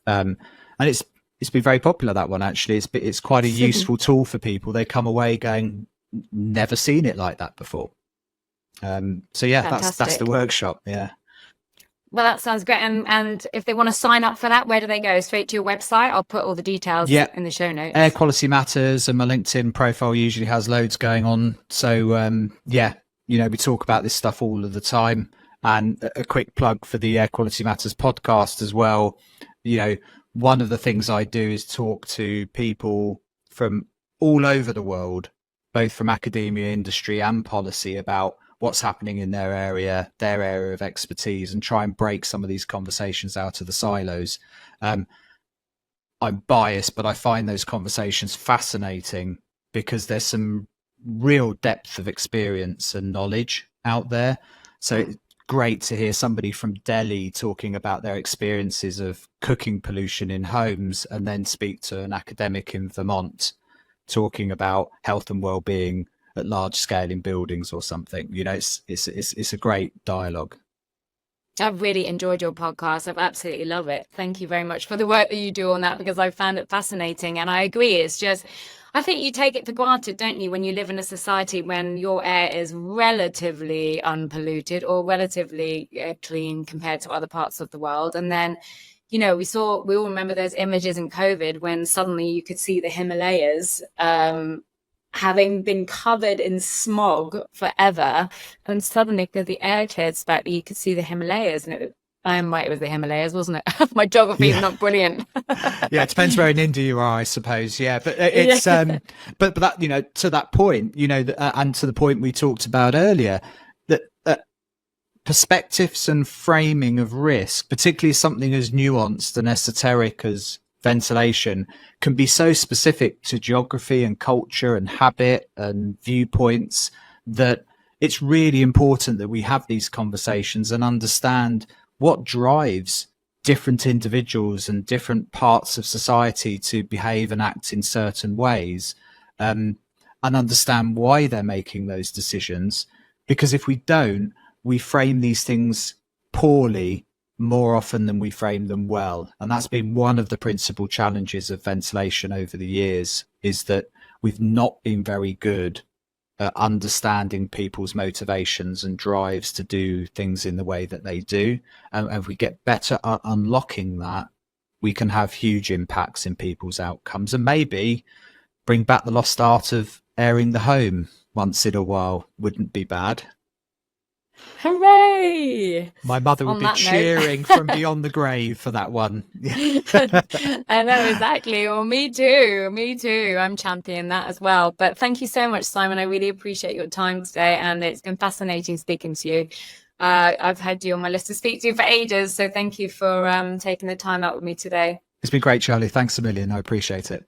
Speaker 2: And it's been very popular, that one, actually. It's quite a useful tool for people. They come away going, never seen it like that before. So yeah, that's the workshop. Yeah.
Speaker 3: Well, that sounds great. And if they want to sign up for that, where do they go? Straight to your website? I'll put all the details in the show notes.
Speaker 2: Air Quality Matters, and my LinkedIn profile usually has loads going on. So we talk about this stuff all of the time. And a quick plug for the Air Quality Matters podcast as well. One of the things I do is talk to people from all over the world, both from academia, industry and policy, about what's happening in their area of expertise, and try and break some of these conversations out of the silos. I'm biased, but I find those conversations fascinating because there's some real depth of experience and knowledge out there. So it's great to hear somebody from Delhi talking about their experiences of cooking pollution in homes, and then speak to an academic in Vermont talking about health and well-being at large scale in buildings or something. It's a great dialogue.
Speaker 3: I've really enjoyed your podcast. I've absolutely love it. Thank you very much for the work that you do on that, because I found it fascinating. And I agree. It's just, I think you take it for granted, don't you, when you live in a society when your air is relatively unpolluted or relatively clean compared to other parts of the world. And then, we all remember those images in COVID when suddenly you could see the Himalayas having been covered in smog forever, and suddenly because the air cleared slightly, you could see the Himalayas. And I'm right, it was the Himalayas, wasn't it? My geography is not brilliant.
Speaker 2: Yeah, it depends where in India you are, I suppose. Yeah, but it's but that to that point, and to the point we talked about earlier, that perspectives and framing of risk, particularly something as nuanced and esoteric as ventilation, can be so specific to geography and culture and habit and viewpoints that it's really important that we have these conversations and understand what drives different individuals and different parts of society to behave and act in certain ways, and understand why they're making those decisions. Because if we don't, we frame these things poorly more often than we frame them well. And that's been one of the principal challenges of ventilation over the years, is that we've not been very good at understanding people's motivations and drives to do things in the way that they do. And if we get better at unlocking that, we can have huge impacts in people's outcomes, and maybe bring back the lost art of airing the home once in a while wouldn't be bad.
Speaker 3: Hooray!
Speaker 2: My mother would be cheering from beyond the grave for that one.
Speaker 3: I know, exactly. Well, me too. I'm championing that as well. But thank you so much, Simon. I really appreciate your time today, and it's been fascinating speaking to you. I've had you on my list to speak to for ages, so thank you for taking the time out with me today.
Speaker 2: It's been great, Charlie. Thanks a million. I appreciate it.